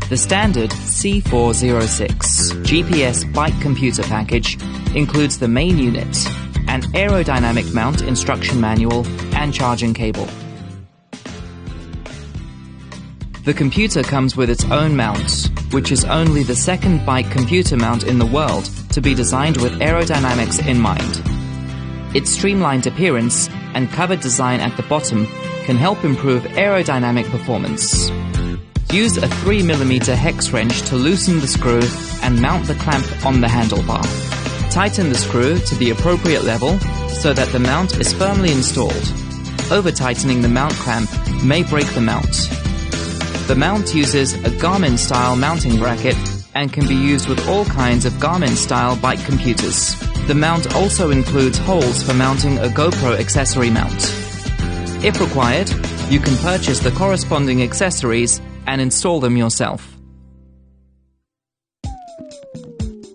The standard C406 GPS bike computer package includes the main unit, an aerodynamic mount instruction manual, and charging cable. The computer comes with its own mount, which is only the second bike computer mount in the world to be designed with aerodynamics in mind. Its streamlined appearance and covered design at the bottom can help improve aerodynamic performance. Use a 3mm hex wrench to loosen the screw and mount the clamp on the handlebar. Tighten the screw to the appropriate level so that the mount is firmly installed. Over-tightening the mount clamp may break the mount. The mount uses a Garmin-style mounting bracket and can be used with all kinds of Garmin-style bike computers. The mount also includes holes for mounting a GoPro accessory mount. If required, you can purchase the corresponding accessories and install them yourself.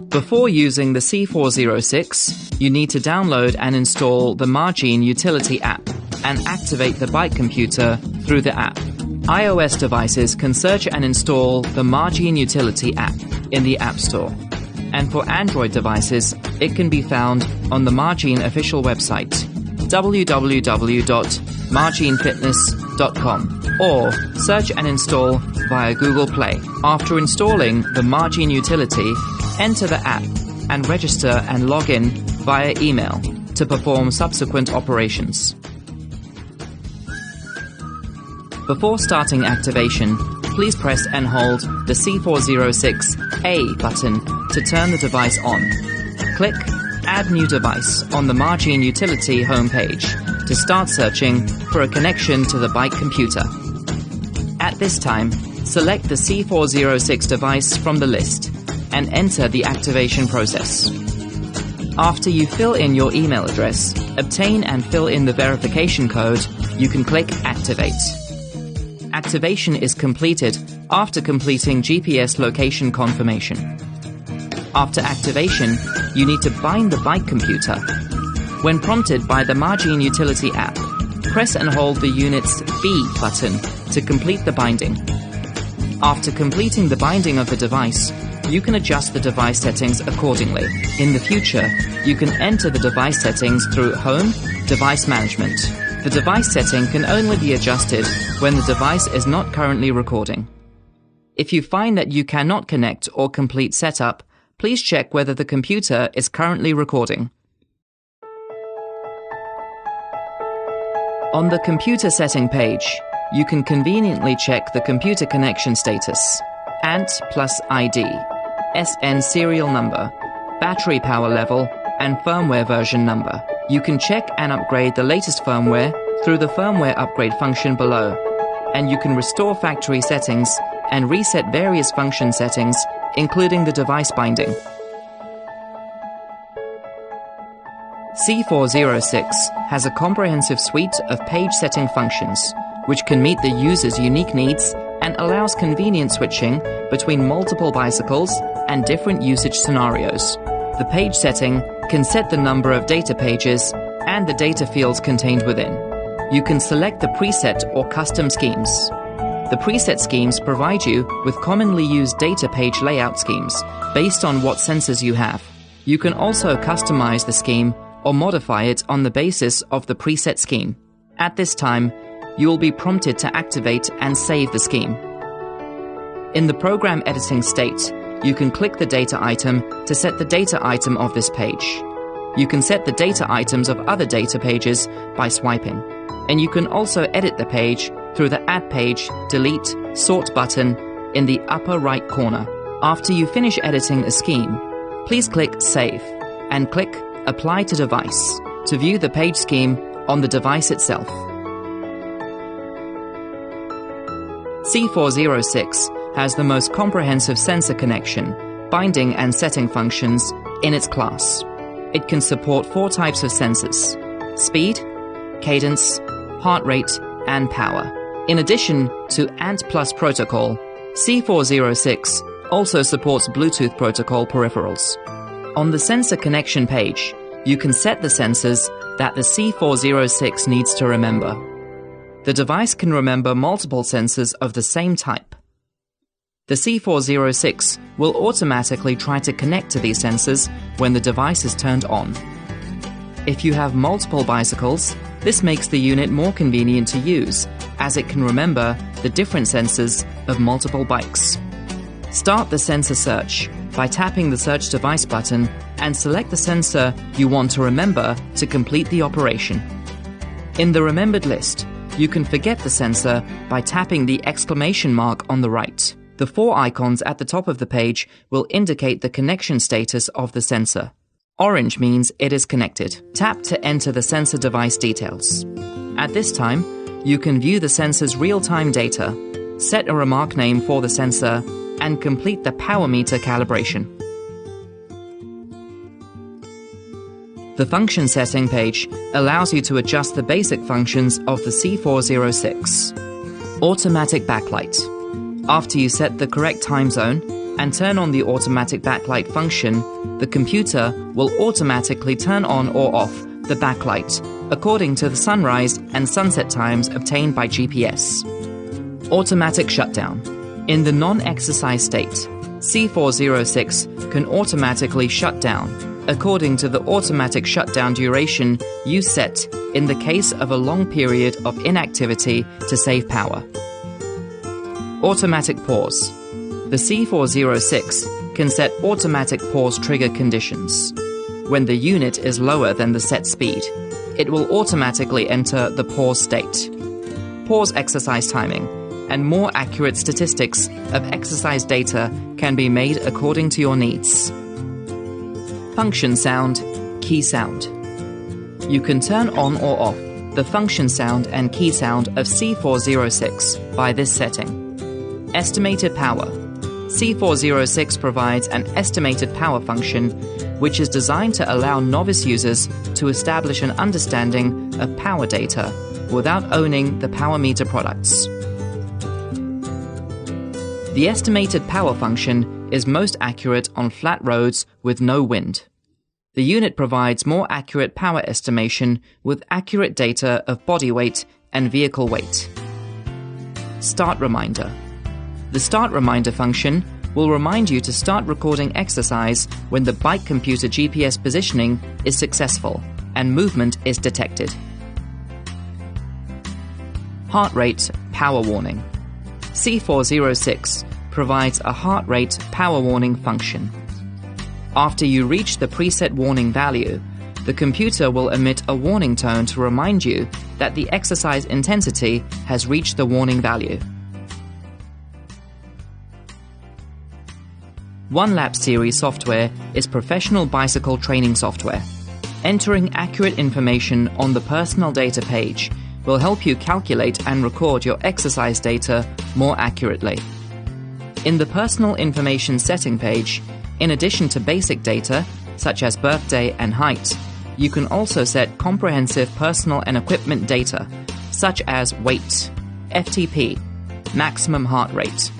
Before using the C406, you need to download and install the Magene utility app and activate the bike computer through the app. iOS devices can search and install the Magene utility app in the App Store. And for Android devices, it can be found on the Magene official website, www.magenefitness.com, or search and install via Google Play. After installing the Magene utility, enter the app and register and log in via email to perform subsequent operations. Before starting activation, please press and hold the C406A button to turn the device on. Click Add New Device on the Magene utility homepage to start searching for a connection to the bike computer. At this time, select the C406 device from the list and enter the activation process. After you fill in your email address, obtain and fill in the verification code, you can click Activate. Activation is completed after completing GPS location confirmation. After activation, you need to bind the bike computer. When prompted by the Magene utility app, press and hold the unit's B button to complete the binding. After completing the binding of the device, you can adjust the device settings accordingly. In the future, you can enter the device settings through Home, Device Management. The device setting can only be adjusted when the device is not currently recording. If you find that you cannot connect or complete setup, please check whether the computer is currently recording. On the computer setting page, you can conveniently check the computer connection status, ANT plus ID, SN serial number, battery power level, and firmware version number. You can check and upgrade the latest firmware through the firmware upgrade function below, and you can restore factory settings and reset various function settings, including the device binding. C406 has a comprehensive suite of page setting functions, which can meet the user's unique needs and allows convenient switching between multiple bicycles and different usage scenarios. The page setting can set the number of data pages and the data fields contained within. You can select the preset or custom schemes. The preset schemes provide you with commonly used data page layout schemes based on what sensors you have. You can also customize the scheme or modify it on the basis of the preset scheme. At this time, you will be prompted to activate and save the scheme. In the program editing state, you can click the data item to set the data item of this page. You can set the data items of other data pages by swiping, and you can also edit the page through the Add Page, Delete, Sort button in the upper right corner. After you finish editing a scheme, please click Save and click Apply to Device to view the page scheme on the device itself. C406 has the most comprehensive sensor connection, binding and setting functions in its class. It can support 4 types of sensors: speed, cadence, heart rate, and power. In addition to ANT+ protocol, C406 also supports Bluetooth protocol peripherals. On the sensor connection page, you can set the sensors that the C406 needs to remember. The device can remember multiple sensors of the same type. The C406 will automatically try to connect to these sensors when the device is turned on. If you have multiple bicycles, this makes the unit more convenient to use, as it can remember the different sensors of multiple bikes. Start the sensor search by tapping the Search Device button and select the sensor you want to remember to complete the operation. In the remembered list, you can forget the sensor by tapping the exclamation mark on the right. The 4 icons at the top of the page will indicate the connection status of the sensor. Orange means it is connected. Tap to enter the sensor device details. At this time, you can view the sensor's real-time data, set a remark name for the sensor, and complete the power meter calibration. The function setting page allows you to adjust the basic functions of the C406. Automatic backlight. After you set the correct time zone and turn on the automatic backlight function, the computer will automatically turn on or off the backlight according to the sunrise and sunset times obtained by GPS. Automatic shutdown. In the non-exercise state, C406 can automatically shut down according to the automatic shutdown duration you set in the case of a long period of inactivity to save power. Automatic pause. The C406 can set automatic pause trigger conditions. When the unit is lower than the set speed, it will automatically enter the pause state. Pause exercise timing, and more accurate statistics of exercise data can be made according to your needs. Function sound, key sound. You can turn on or off the function sound and key sound of C406 by this setting. Estimated power. C406 provides an estimated power function which is designed to allow novice users to establish an understanding of power data without owning the power meter products. The estimated power function is most accurate on flat roads with no wind. The unit provides more accurate power estimation with accurate data of body weight and vehicle weight. Start reminder. The Start Reminder function will remind you to start recording exercise when the bike computer GPS positioning is successful and movement is detected. Heart rate power warning. C406 provides a heart rate power warning function. After you reach the preset warning value, the computer will emit a warning tone to remind you that the exercise intensity has reached the warning value. OneLap series software is professional bicycle training software. Entering accurate information on the personal data page will help you calculate and record your exercise data more accurately. In the personal information setting page, in addition to basic data, such as birthday and height, you can also set comprehensive personal and equipment data, such as weight, FTP, maximum heart rate,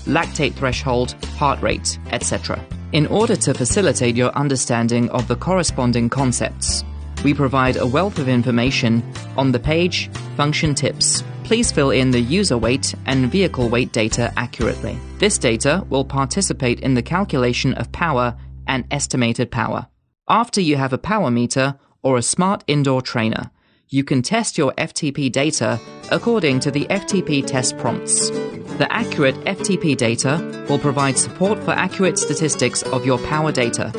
lactate threshold, heart rate, etc. In order to facilitate your understanding of the corresponding concepts, we provide a wealth of information on the page Function Tips. Please fill in the user weight and vehicle weight data accurately. This data will participate in the calculation of power and estimated power. After you have a power meter or a smart indoor trainer, you can test your FTP data according to the FTP test prompts. The accurate FTP data will provide support for accurate statistics of your power data.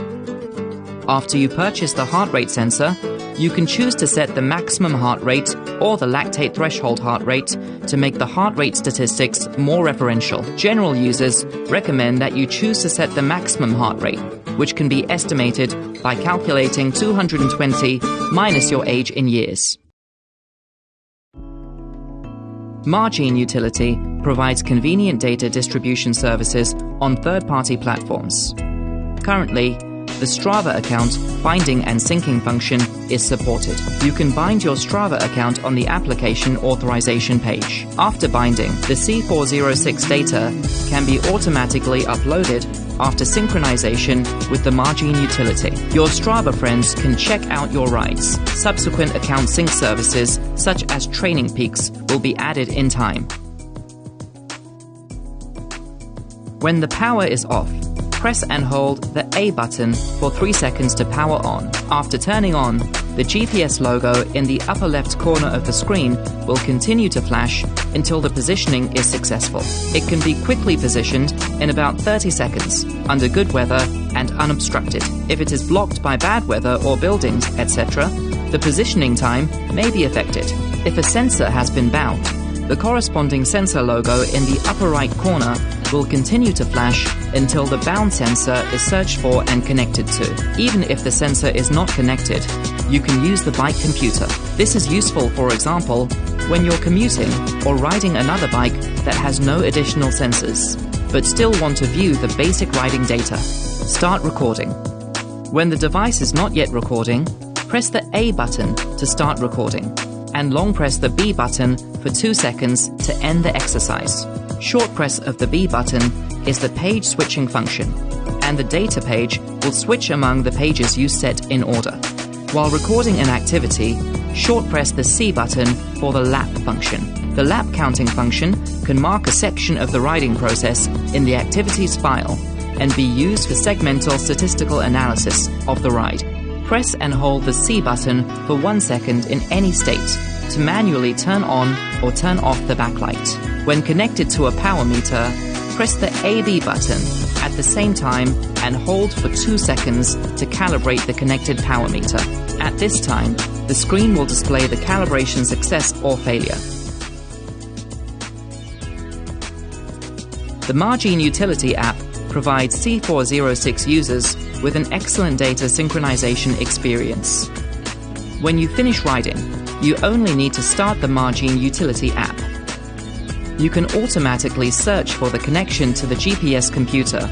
After you purchase the heart rate sensor, you can choose to set the maximum heart rate or the lactate threshold heart rate to make the heart rate statistics more referential. General users recommend that you choose to set the maximum heart rate, which can be estimated by calculating 220 minus your age in years. Magene utility provides convenient data distribution services on third-party platforms. Currently, the Strava account binding and syncing function is supported. You can bind your Strava account on the application authorization page. After binding, the C406 data can be automatically uploaded after synchronization with the Magene utility. Your Strava friends can check out your rides. Subsequent account sync services, such as training peaks, will be added in time. When the power is off, press and hold the A button for 3 seconds to power on. After turning on, the GPS logo in the upper left corner of the screen will continue to flash until the positioning is successful. It can be quickly positioned in about 30 seconds, under good weather and unobstructed. If it is blocked by bad weather or buildings, etc., the positioning time may be affected. If a sensor has been bound, the corresponding sensor logo in the upper right corner will continue to flash until the bound sensor is searched for and connected to. Even if the sensor is not connected, you can use the bike computer. This is useful, for example, when you're commuting or riding another bike that has no additional sensors, but still want to view the basic riding data. Start recording. When the device is not yet recording, press the A button to start recording, and long press the B button for 2 seconds to end the exercise. Short press of the B button is the page switching function, and the data page will switch among the pages you set in order. While recording an activity, short press the C button for the lap function. The lap counting function can mark a section of the riding process in the activities file and be used for segmental statistical analysis of the ride. Press and hold the C button for 1 second in any state to manually turn on or turn off the backlight. When connected to a power meter, press the AB button at the same time and hold for 2 seconds to calibrate the connected power meter. At this time, the screen will display the calibration success or failure. The Magene utility app provides C406 users with an excellent data synchronization experience. When you finish riding, you only need to start the Magene utility app. You can automatically search for the connection to the GPS computer,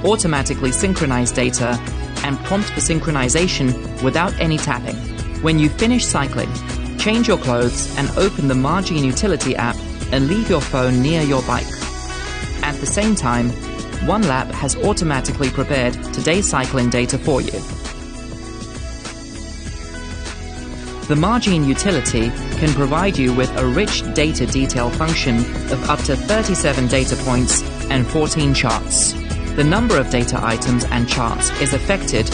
automatically synchronize data, and prompt for synchronization without any tapping. When you finish cycling, change your clothes and open the Magene utility app and leave your phone near your bike. At the same time, One Lap has automatically prepared today's cycling data for you. The Magene utility can provide you with a rich data detail function of up to 37 data points and 14 charts. The number of data items and charts is affected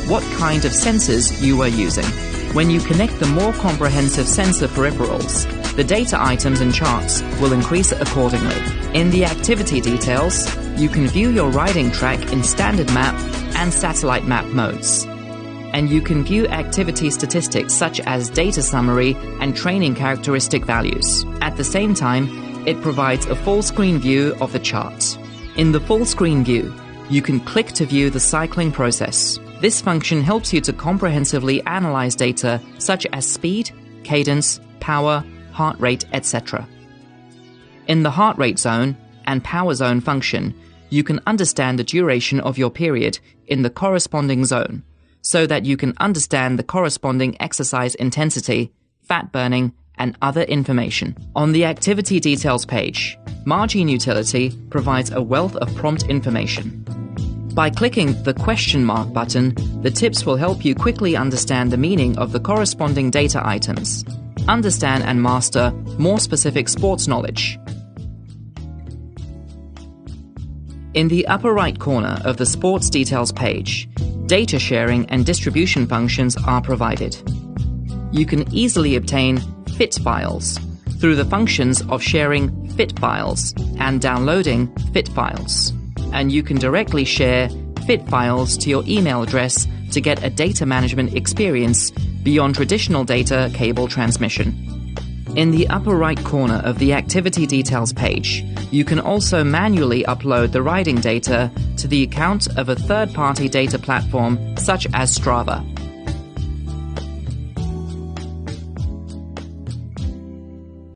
what kind of sensors you are using. When you connect the more comprehensive sensor peripherals, the data items and charts will increase accordingly. In the activity details, you can view your riding track in standard map and satellite map modes. And you can view activity statistics such as data summary and training characteristic values. At the same time, it provides a full screen view of the charts. In the full screen view, you can click to view the cycling process. This function helps you to comprehensively analyze data such as speed, cadence, power, heart rate, etc. In the heart rate zone and power zone function, you can understand the duration of your period in the corresponding zone, so that you can understand the corresponding exercise intensity, fat burning, and other information. On the activity details page, Magene utility provides a wealth of prompt information. By clicking the question mark button, the tips will help you quickly understand the meaning of the corresponding data items, understand and master more specific sports knowledge. In the upper right corner of the sports details page, data sharing and distribution functions are provided. You can easily obtain fit files through the functions of sharing fit files and downloading fit files. And you can directly share fit files to your email address to get a data management experience beyond traditional data cable transmission. In the upper right corner of the activity details page, you can also manually upload the riding data to the account of a third-party data platform such as Strava.